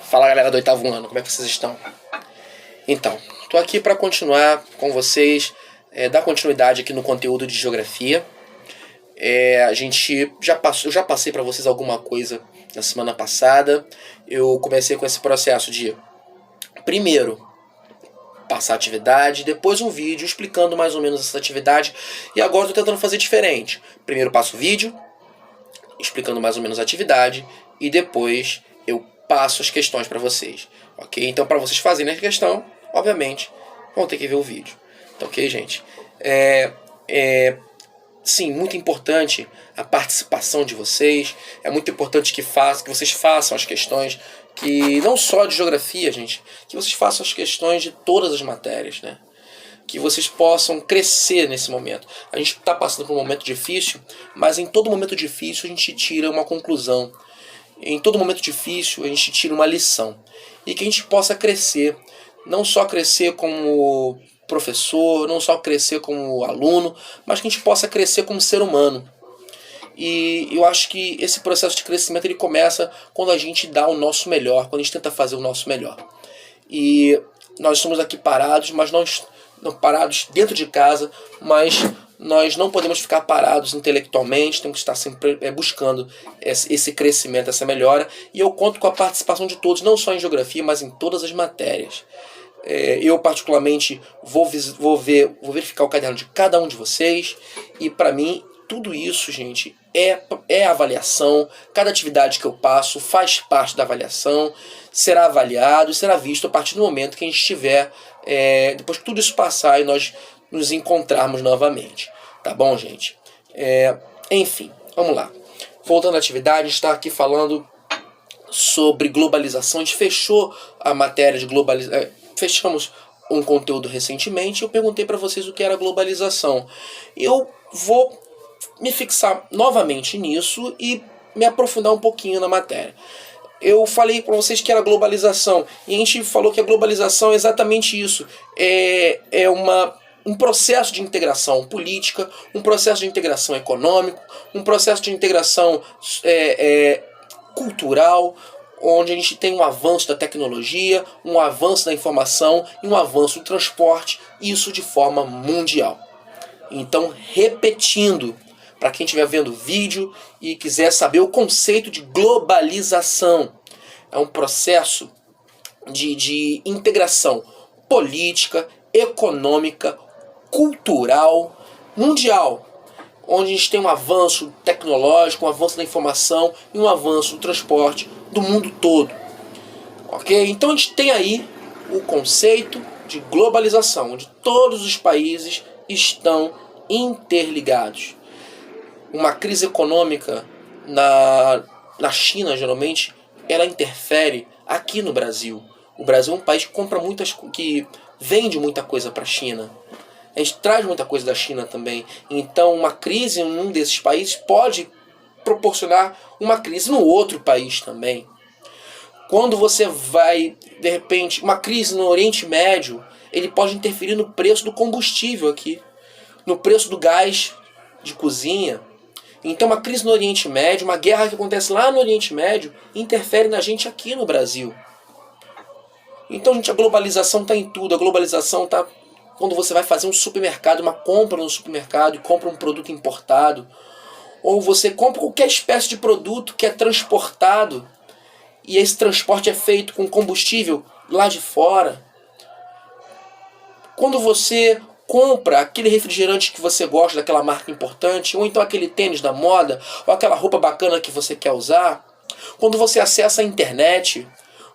Fala galera do oitavo ano, como é que vocês estão? Então, tô aqui para continuar com vocês, dar continuidade aqui no conteúdo de geografia. Eu já passei para vocês alguma coisa na semana passada. Eu comecei com esse processo de, primeiro, passar a atividade, depois um vídeo explicando mais ou menos essa atividade. E agora estou tentando fazer diferente. Primeiro passo o vídeo, explicando mais ou menos a atividade, e depois eu passo as questões para vocês, ok? Então, para vocês fazerem a questão, obviamente, vão ter que ver o vídeo, tá ok, gente? Sim, muito importante a participação de vocês, é muito importante que vocês façam as questões, que não só de geografia, gente, que vocês façam as questões de todas as matérias, né? Que vocês possam crescer nesse momento. A gente está passando por um momento difícil, mas em todo momento difícil a gente tira uma conclusão. Em todo momento difícil a gente tira uma lição. E que a gente possa crescer, não só crescer como professor, não só crescer como aluno, mas que a gente possa crescer como ser humano. E eu acho que esse processo de crescimento ele começa quando a gente dá o nosso melhor, quando a gente tenta fazer o nosso melhor. E nós estamos aqui parados, mas não parados dentro de casa, mas nós não podemos ficar parados intelectualmente, temos que estar sempre buscando esse crescimento, essa melhora. E eu conto com a participação de todos, não só em geografia, mas em todas as matérias. Eu particularmente vou verificar o caderno de cada um de vocês, e para mim tudo isso, gente, é avaliação. Cada atividade que eu passo faz parte da avaliação, será avaliado, será visto a partir do momento que a gente estiver, depois que tudo isso passar e nós nos encontrarmos novamente. Tá bom, gente? Enfim, vamos lá. Voltando à atividade, a gente está aqui falando sobre globalização. A gente fechou a matéria de globalização. Fechamos um conteúdo recentemente. Eu perguntei para vocês o que era globalização. Eu vou me fixar novamente nisso e me aprofundar um pouquinho na matéria. Eu falei para vocês que era globalização, e a gente falou que a globalização é exatamente isso. Um processo de integração política, um processo de integração econômico, um processo de integração cultural, onde a gente tem um avanço da tecnologia, um avanço da informação e um avanço do transporte, isso de forma mundial. Então, repetindo, para quem estiver vendo o vídeo e quiser saber o conceito de globalização, é um processo de integração política, econômica, cultural, mundial, onde a gente tem um avanço tecnológico, um avanço da informação e um avanço do transporte do mundo todo. Ok? Então a gente tem aí o conceito de globalização, onde todos os países estão interligados. Uma crise econômica na China, geralmente, ela interfere aqui no Brasil. O Brasil é um país que vende muita coisa para a China. A gente traz muita coisa da China também. Então, uma crise em um desses países pode proporcionar uma crise no outro país também. Quando você vai, de repente, uma crise no Oriente Médio, ele pode interferir no preço do combustível aqui, no preço do gás de cozinha. Então, uma crise no Oriente Médio, uma guerra que acontece lá no Oriente Médio, interfere na gente aqui no Brasil. Então, gente, a globalização está em tudo. A globalização está quando você vai fazer um supermercado, uma compra no supermercado e compra um produto importado. Ou você compra qualquer espécie de produto que é transportado e esse transporte é feito com combustível lá de fora. Quando você compra aquele refrigerante que você gosta, daquela marca importante, ou então aquele tênis da moda, ou aquela roupa bacana que você quer usar. Quando você acessa a internet,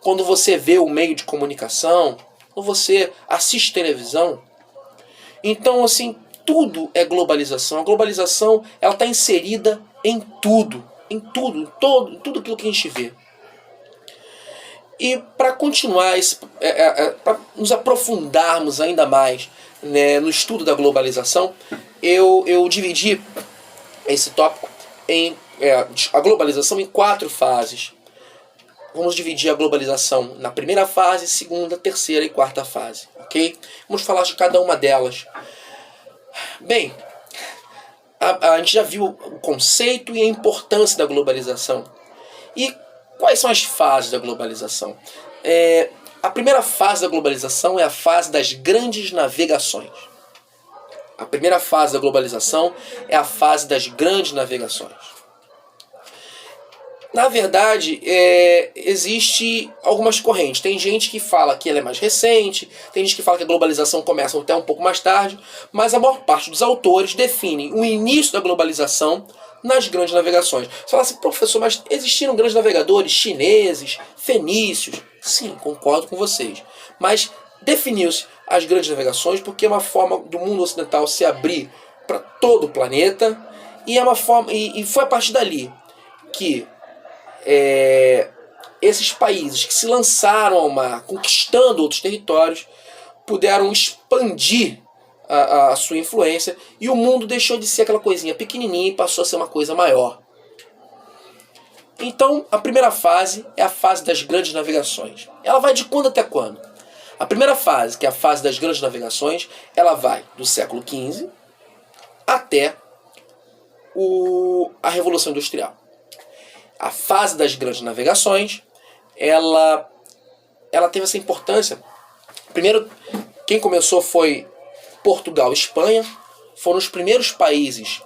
quando você vê o meio de comunicação, quando você assiste televisão. Então, assim, tudo é globalização. A globalização, ela está inserida em tudo, em tudo aquilo que a gente vê. E para continuar, para nos aprofundarmos ainda mais, né, no estudo da globalização, eu dividi esse tópico a globalização em 4 fases. Vamos dividir a globalização na primeira fase, segunda, terceira e quarta fase, ok? Vamos falar de cada uma delas. Bem, a gente já viu o conceito e a importância da globalização. E Quais são as fases da globalização? A primeira fase da globalização é a fase das grandes navegações. A primeira fase da globalização é a fase das grandes navegações. Na verdade, existe algumas correntes. Tem gente que fala que ela é mais recente, tem gente que fala que a globalização começa até um pouco mais tarde, mas a maior parte dos autores definem o início da globalização nas grandes navegações. Você fala assim, professor, mas existiram grandes navegadores chineses, fenícios? Sim, concordo com vocês. Mas definiu-se as grandes navegações porque é uma forma do mundo ocidental se abrir para todo o planeta, e é uma forma, e foi a partir dali que esses países que se lançaram ao mar, conquistando outros territórios, puderam expandir a sua influência, e o mundo deixou de ser aquela coisinha pequenininha e passou a ser uma coisa maior. Então, a primeira fase é a fase das grandes navegações. Ela vai de quando até quando? A primeira fase, que é a fase das grandes navegações, ela vai do século XV até a Revolução Industrial. A fase das grandes navegações, ela teve essa importância. Primeiro, quem começou foi Portugal e Espanha. Foram os primeiros países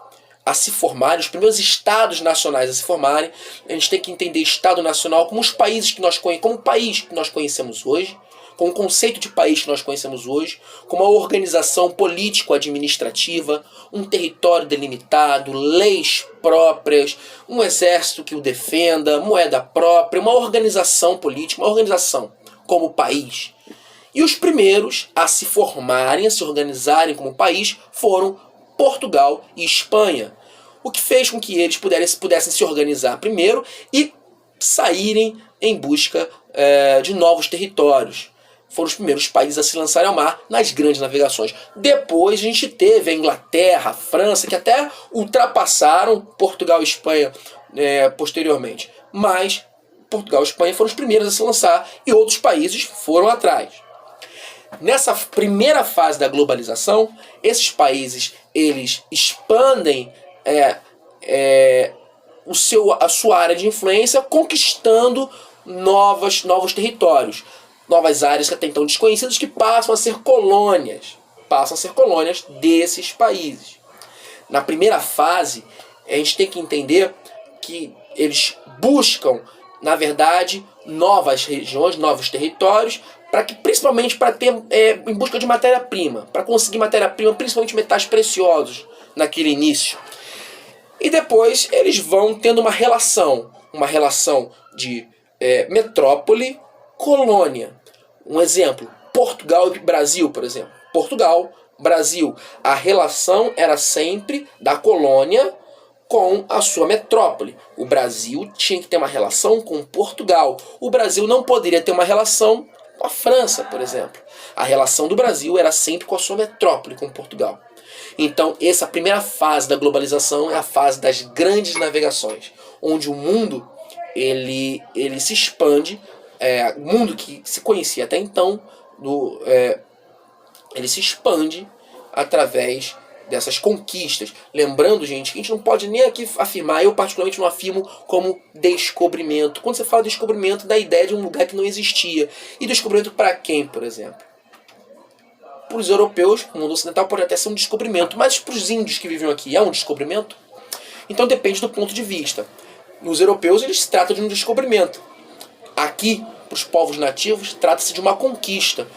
a se formarem, os primeiros estados nacionais a se formarem. A gente tem que entender Estado Nacional como os países que nós conhecemos, como o país que nós conhecemos hoje, com o conceito de país que nós conhecemos hoje, com uma organização político-administrativa, um território delimitado, leis próprias, um exército que o defenda, moeda própria, uma organização política, uma organização como país. E os primeiros a se formarem, a se organizarem como país, foram Portugal e Espanha, o que fez com que eles pudessem se organizar primeiro e saírem em busca de novos territórios. Foram os primeiros países a se lançarem ao mar nas grandes navegações. Depois a gente teve a Inglaterra, a França, que até ultrapassaram Portugal e Espanha posteriormente. Mas Portugal e Espanha foram os primeiros a se lançar e outros países foram atrás. Nessa primeira fase da globalização, esses países eles expandem a sua área de influência, conquistando novos territórios. Novas áreas que até então desconhecidas, que passam a ser colônias desses países. Na primeira fase, a gente tem que entender que eles buscam, na verdade, novas regiões, novos territórios, principalmente para ter em busca de matéria-prima, para conseguir matéria-prima, principalmente metais preciosos naquele início. E depois eles vão tendo uma relação de metrópole, colônia. Um exemplo, Portugal e Brasil, por exemplo. Portugal, Brasil, a relação era sempre da colônia com a sua metrópole. O Brasil tinha que ter uma relação com Portugal. O Brasil não poderia ter uma relação com a França, por exemplo. A relação do Brasil era sempre com a sua metrópole, com Portugal. Então, essa primeira fase da globalização é a fase das grandes navegações, onde o mundo ele se expande. O mundo que se conhecia até então, ele se expande através dessas conquistas. Lembrando, gente, que a gente não pode nem aqui afirmar, eu particularmente não afirmo como descobrimento. Quando você fala descobrimento, dá a ideia de um lugar que não existia. E descobrimento para quem, por exemplo? Para os europeus, o mundo ocidental pode até ser um descobrimento, mas para os índios que viviam aqui, é um descobrimento? Então depende do ponto de vista. Os europeus, eles se tratam de um descobrimento. Aqui, para os povos nativos, trata-se de uma conquista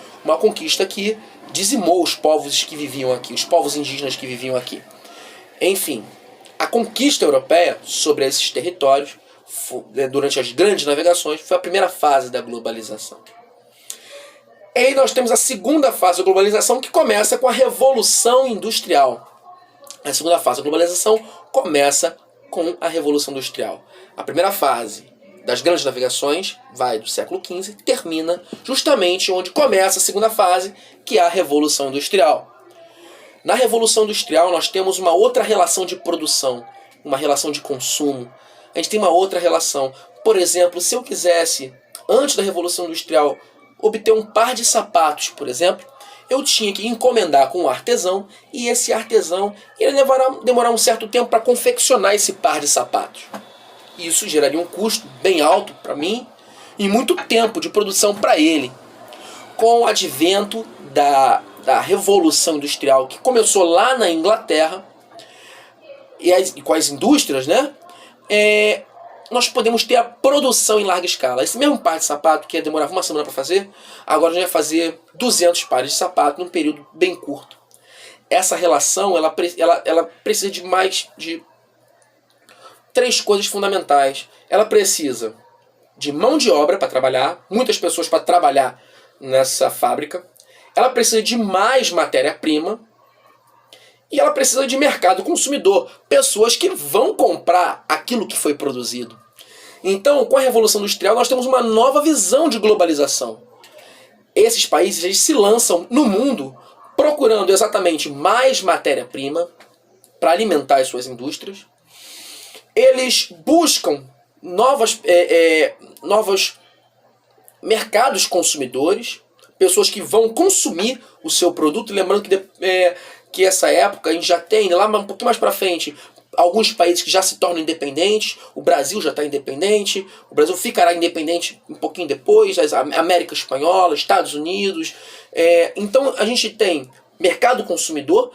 que dizimou os povos que viviam aqui, os povos indígenas que viviam aqui. Enfim, a conquista europeia sobre esses territórios, durante as grandes navegações, foi a primeira fase da globalização. E aí nós temos a segunda fase da globalização, que começa com a Revolução Industrial. A segunda fase da globalização começa com a Revolução Industrial. A primeira fase das grandes navegações vai do século XV e termina justamente onde começa a segunda fase, que é a Revolução Industrial. Na Revolução Industrial nós temos uma outra relação de produção, uma relação de consumo. A gente tem uma outra relação. Por exemplo, se eu quisesse, antes da Revolução Industrial, obter um par de sapatos, por exemplo, eu tinha que encomendar com um artesão, e esse artesão ia demorar um certo tempo para confeccionar esse par de sapatos. Isso geraria um custo bem alto para mim e muito tempo de produção para ele. Com o advento da Revolução Industrial, que começou lá na Inglaterra, e com as indústrias, né? Nós podemos ter a produção em larga escala. Esse mesmo par de sapato que demorava uma semana para fazer, agora a gente vai fazer 200 pares de sapato num período bem curto. Essa relação ela precisa de 3 coisas fundamentais. Ela precisa de mão de obra para trabalhar, muitas pessoas para trabalhar nessa fábrica. Ela precisa de mais matéria-prima. E ela precisa de mercado consumidor, pessoas que vão comprar aquilo que foi produzido. Então, com a Revolução Industrial, nós temos uma nova visão de globalização. Esses países eles se lançam no mundo procurando exatamente mais matéria-prima para alimentar as suas indústrias. Eles buscam novos mercados consumidores, pessoas que vão consumir o seu produto. Lembrando que essa época a gente já tem, lá um pouquinho mais para frente, alguns países que já se tornam independentes. O Brasil já está independente, o Brasil ficará independente um pouquinho depois, a América Espanhola, Estados Unidos. Então a gente tem mercado consumidor,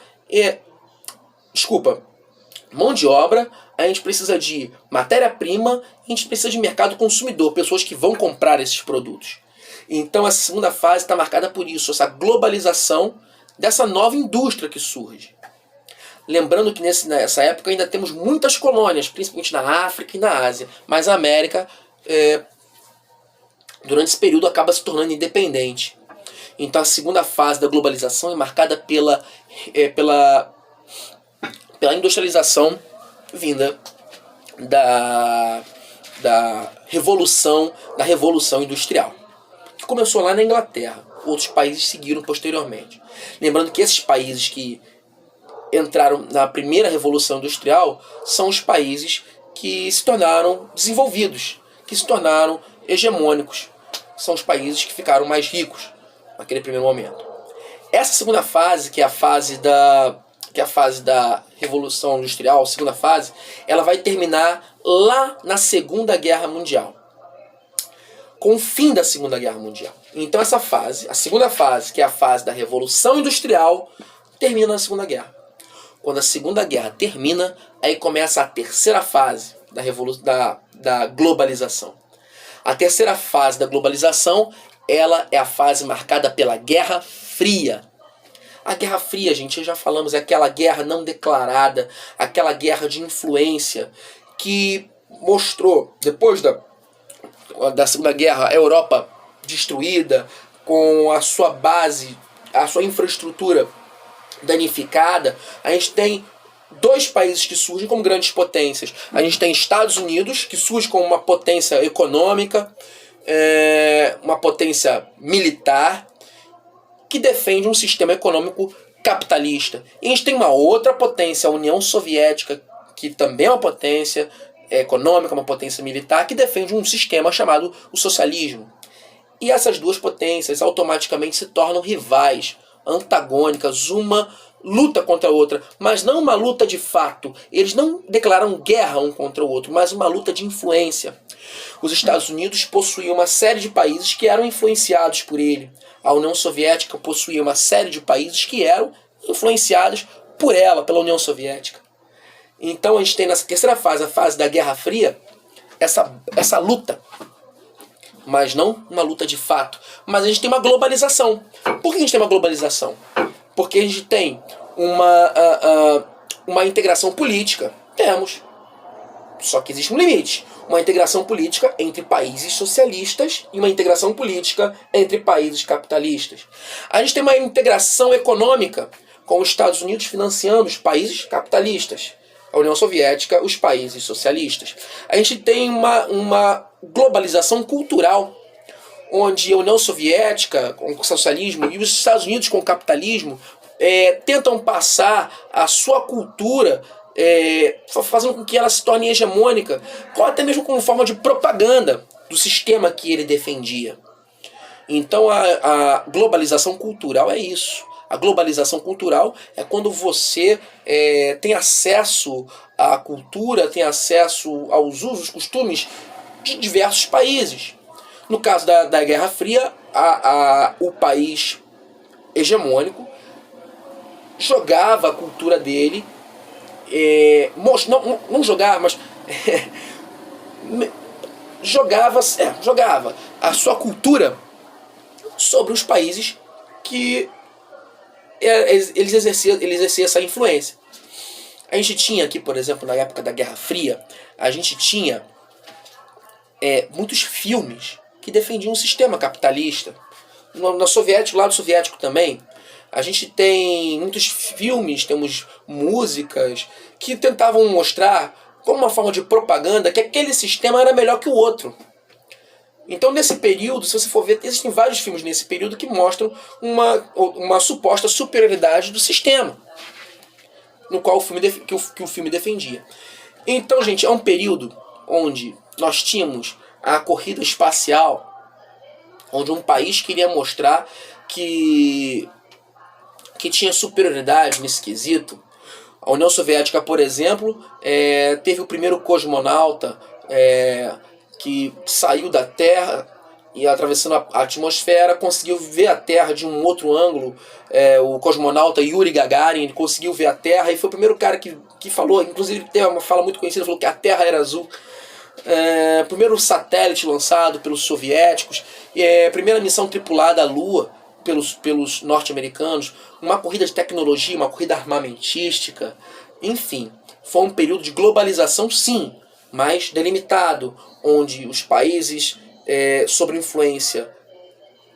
mão de obra, a gente precisa de matéria-prima, a gente precisa de mercado consumidor, pessoas que vão comprar esses produtos. Então essa segunda fase está marcada por isso, essa globalização dessa nova indústria que surge. Lembrando que nessa época ainda temos muitas colônias, principalmente na África e na Ásia, mas a América, durante esse período, acaba se tornando independente. Então a segunda fase da globalização é marcada pela industrialização vinda da Revolução Industrial, que começou lá na Inglaterra. Outros países seguiram posteriormente. Lembrando que esses países que entraram na primeira Revolução Industrial são os países que se tornaram desenvolvidos, que se tornaram hegemônicos. São os países que ficaram mais ricos naquele primeiro momento. Essa segunda fase, que é a fase da Revolução Industrial, a segunda fase, ela vai terminar lá na Segunda Guerra Mundial, com o fim da Segunda Guerra Mundial. Então essa fase, a segunda fase, que é a fase da Revolução Industrial, termina na Segunda Guerra. Quando a Segunda Guerra termina, aí começa a terceira fase da globalização. A terceira fase da globalização, ela é a fase marcada pela Guerra Fria. A Guerra Fria, gente, já falamos, é aquela guerra não declarada, aquela guerra de influência que mostrou, depois da Segunda Guerra, a Europa destruída, com a sua base, a sua infraestrutura danificada. A gente tem 2 países que surgem como grandes potências. A gente tem Estados Unidos, que surge como uma potência econômica, uma potência militar, que defende um sistema econômico capitalista. E a gente tem uma outra potência, a União Soviética, que também é uma potência econômica, uma potência militar, que defende um sistema chamado o socialismo. E essas 2 potências automaticamente se tornam rivais, antagônicas, uma luta contra a outra, mas não uma luta de fato. Eles não declararam guerra um contra o outro, mas uma luta de influência. Os Estados Unidos possuíam uma série de países que eram influenciados por ele. A União Soviética possuía uma série de países que eram influenciados por ela, pela União Soviética. Então a gente tem nessa terceira fase, a fase da Guerra Fria, essa luta, mas não uma luta de fato. Mas a gente tem uma globalização. Por que a gente tem uma globalização? Porque a gente tem uma integração política. Temos. Só que existe um limite. Uma integração política entre países socialistas e uma integração política entre países capitalistas. A gente tem uma integração econômica, com os Estados Unidos financiando os países capitalistas, a União Soviética, os países socialistas. A gente tem uma globalização cultural, onde a União Soviética, com o socialismo, e os Estados Unidos, com o capitalismo, tentam passar a sua cultura, fazendo com que ela se torne hegemônica, ou até mesmo como forma de propaganda do sistema que ele defendia. Então a globalização cultural é isso. A globalização cultural é quando você tem acesso à cultura, tem acesso aos usos, costumes de diversos países. No caso da Guerra Fria, o país hegemônico jogava a cultura dele, não jogava, mas jogava a sua cultura sobre os países que eles exerciam essa influência. A gente tinha aqui, por exemplo, na época da Guerra Fria, a gente tinha muitos filmes que defendiam um sistema capitalista. No lado soviético também, a gente tem muitos filmes, temos músicas que tentavam mostrar, como uma forma de propaganda, que aquele sistema era melhor que o outro. Então, nesse período, se você for ver, existem vários filmes nesse período que mostram uma suposta superioridade do sistema, no qual o filme defendia. Então, gente, é um período onde nós tínhamos a corrida espacial, onde um país queria mostrar que tinha superioridade nesse quesito. A União Soviética, por exemplo, teve o primeiro cosmonauta que saiu da Terra e, atravessando a atmosfera, conseguiu ver a Terra de um outro ângulo. O cosmonauta Yuri Gagarin conseguiu ver a Terra e foi o primeiro cara que falou, inclusive tem uma fala muito conhecida, falou que a Terra era azul. Primeiro satélite lançado pelos soviéticos, primeira missão tripulada à Lua pelos norte-americanos, uma corrida de tecnologia, uma corrida armamentística, enfim, foi um período de globalização, sim, mas delimitado, onde os países sob influência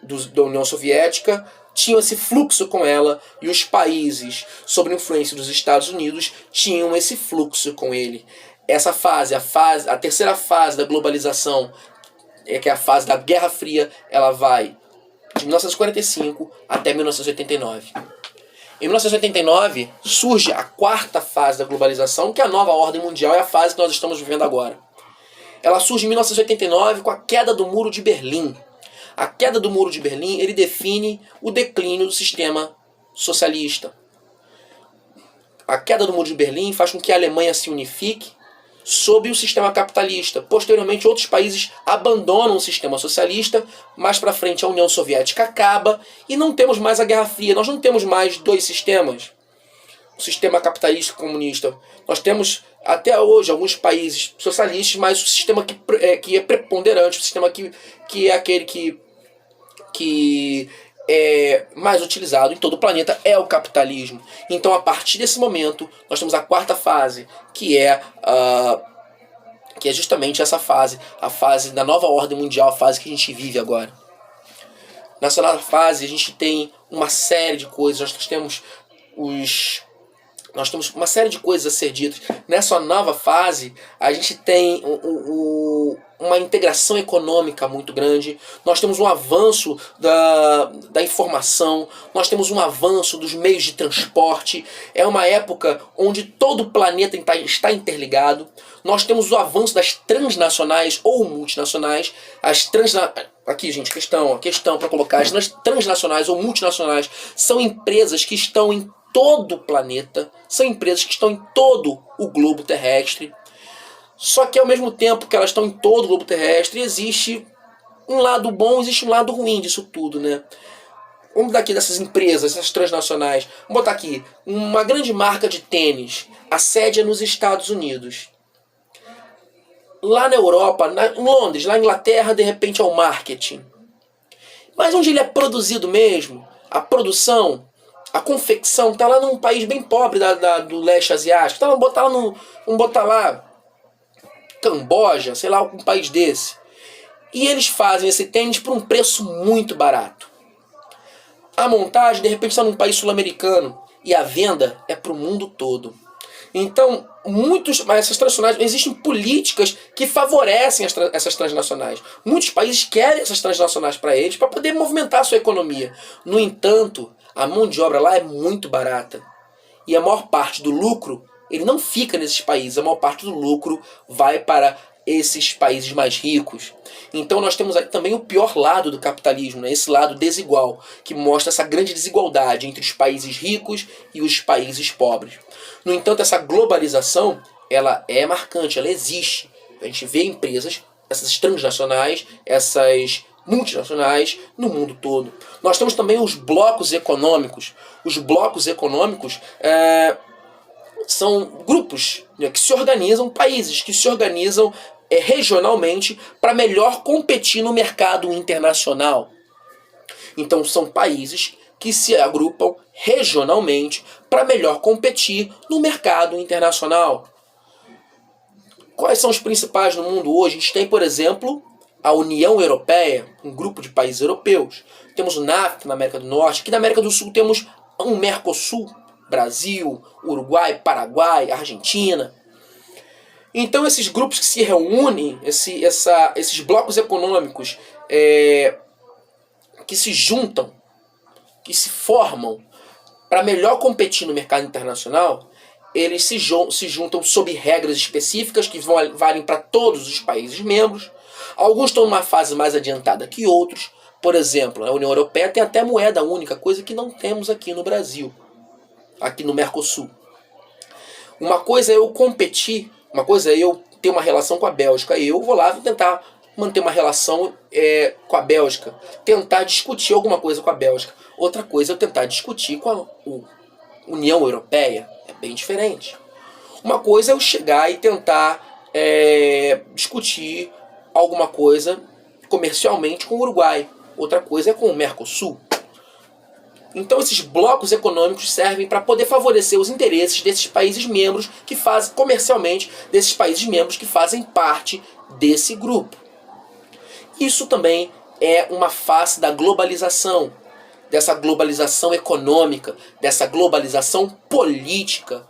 da União Soviética tinham esse fluxo com ela, e os países sob influência dos Estados Unidos tinham esse fluxo com ele. Essa fase, a terceira fase da globalização, que é a fase da Guerra Fria, ela vai de 1945 até 1989. Em 1989 surge a quarta fase da globalização, que é a nova ordem mundial, é a fase que nós estamos vivendo agora. Ela surge em 1989 com a queda do Muro de Berlim. A queda do Muro de Berlim, ele define o declínio do sistema socialista. A queda do Muro de Berlim faz com que a Alemanha se unifique sob o sistema capitalista. Posteriormente, outros países abandonam o sistema socialista. Mais para frente, a União Soviética acaba e não temos mais a Guerra Fria. Nós não temos mais dois sistemas. O sistema capitalista e comunista. Nós temos, até hoje, alguns países socialistas, mas o sistema que é preponderante, o sistema que é aquele que é mais utilizado em todo o planeta é o capitalismo. Então, a partir desse momento, nós temos a quarta fase, que é justamente essa fase, a fase da nova ordem mundial, a fase que a gente vive agora. Nessa nova fase, a gente tem uma série de coisas, nós temos uma série de coisas a ser ditas. Nessa nova fase, a gente tem uma integração econômica muito grande, nós temos um avanço da informação, nós temos um avanço dos meios de transporte, é uma época onde todo o planeta está interligado, nós temos o avanço das transnacionais ou multinacionais, aqui, gente, questão para colocar, as transnacionais ou multinacionais são empresas que estão em todo o planeta, são empresas que estão em todo o globo terrestre. Só que ao mesmo tempo que elas estão em todo o globo terrestre, existe um lado bom, existe um lado ruim disso tudo, né? Vamos dar aqui dessas empresas, essas transnacionais. Vamos botar aqui, uma grande marca de tênis, a sede é nos Estados Unidos. Lá na Europa, em Londres, lá na Inglaterra, de repente é o marketing. Mas onde ele é produzido mesmo, a produção, a confecção, está lá num país bem pobre do leste asiático. Vamos botar lá Camboja, sei lá, um país desse. E eles fazem esse tênis por um preço muito barato. A montagem, de repente, está num país sul-americano. E a venda é para o mundo todo. Então, essas transnacionais, existem políticas que favorecem essas transnacionais. Muitos países querem essas transnacionais para eles, para poder movimentar a sua economia. No entanto, a mão de obra lá é muito barata. E a maior parte do lucro, ele não fica nesses países. A maior parte do lucro vai para esses países mais ricos. Então nós temos também o pior lado do capitalismo, né? Esse lado desigual, que mostra essa grande desigualdade entre os países ricos e os países pobres. No entanto, essa globalização, ela é marcante, ela existe. A gente vê empresas, essas transnacionais, essas multinacionais no mundo todo. Nós temos também os blocos econômicos. Os blocos econômicos são grupos, né, que se organizam, países que se organizam regionalmente para melhor competir no mercado internacional. Então são países que se agrupam regionalmente para melhor competir no mercado internacional. Quais são os principais no mundo hoje? A gente tem, por exemplo, a União Europeia, um grupo de países europeus. Temos o NAFTA na América do Norte. Aqui na América do Sul temos um Mercosul, Brasil, Uruguai, Paraguai, Argentina. Então esses grupos que se reúnem, esses blocos econômicos que se juntam, que se formam para melhor competir no mercado internacional, eles se juntam sob regras específicas que valem para todos os países membros. Alguns estão numa fase mais adiantada que outros. Por exemplo, a União Europeia tem até moeda única, coisa que não temos aqui no Brasil, aqui no Mercosul. Uma coisa é eu competir, uma coisa é eu ter uma relação com a Bélgica. Eu vou lá tentar manter uma relação com a Bélgica, tentar discutir alguma coisa com a Bélgica. Outra coisa é eu tentar discutir com a União Europeia. É bem diferente. Uma coisa é eu chegar e tentar discutir alguma coisa comercialmente com o Uruguai. Outra coisa é com o Mercosul. Então esses blocos econômicos servem para poder favorecer os interesses desses países membros que fazem comercialmente, desses países membros que fazem parte desse grupo. Isso também é uma face da globalização, dessa globalização econômica, dessa globalização política,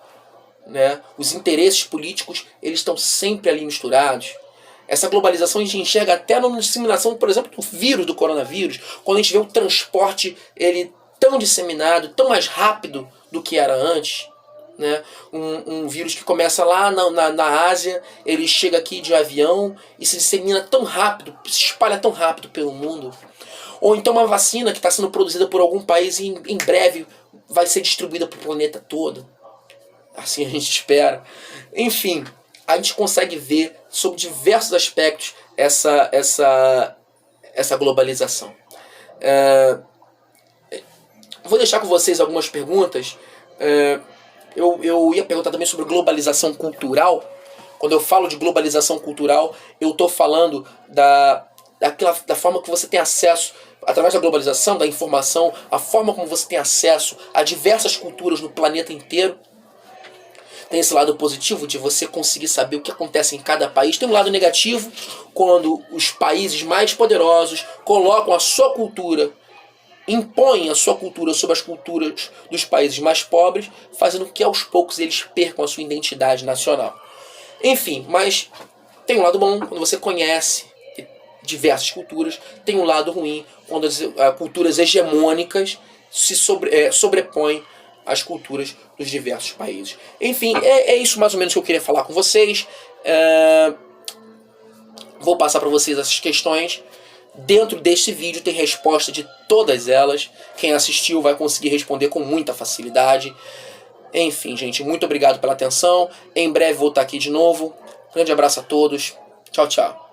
né? Os interesses políticos, eles estão sempre ali misturados. Essa globalização a gente enxerga até na disseminação, por exemplo, do vírus, do coronavírus, quando a gente vê o transporte ele tão disseminado, tão mais rápido do que era antes, né? Um vírus que começa lá na Ásia, ele chega aqui de avião e se dissemina tão rápido, se espalha tão rápido pelo mundo. Ou então uma vacina que está sendo produzida por algum país e em breve vai ser distribuída para o planeta todo. Assim a gente espera. Enfim, a gente consegue ver sob diversos aspectos essa globalização. Vou deixar com vocês algumas perguntas. Eu ia perguntar também sobre globalização cultural. Quando eu falo de globalização cultural, eu estou falando da forma que você tem acesso, através da globalização, da informação, a forma como você tem acesso a diversas culturas no planeta inteiro. Tem esse lado positivo de você conseguir saber o que acontece em cada país. Tem um lado negativo, quando os países mais poderosos colocam a sua cultura, impõem a sua cultura sobre as culturas dos países mais pobres, fazendo com que aos poucos eles percam a sua identidade nacional. Enfim, mas tem um lado bom quando você conhece diversas culturas. Tem um lado ruim quando as culturas hegemônicas se sobrepõem às culturas dos diversos países. Enfim, é isso mais ou menos que eu queria falar com vocês. Vou passar para vocês essas questões. Dentro deste vídeo tem resposta de todas elas. Quem assistiu vai conseguir responder com muita facilidade. Enfim, gente, muito obrigado pela atenção. Em breve vou estar aqui de novo. Grande abraço a todos. Tchau, tchau.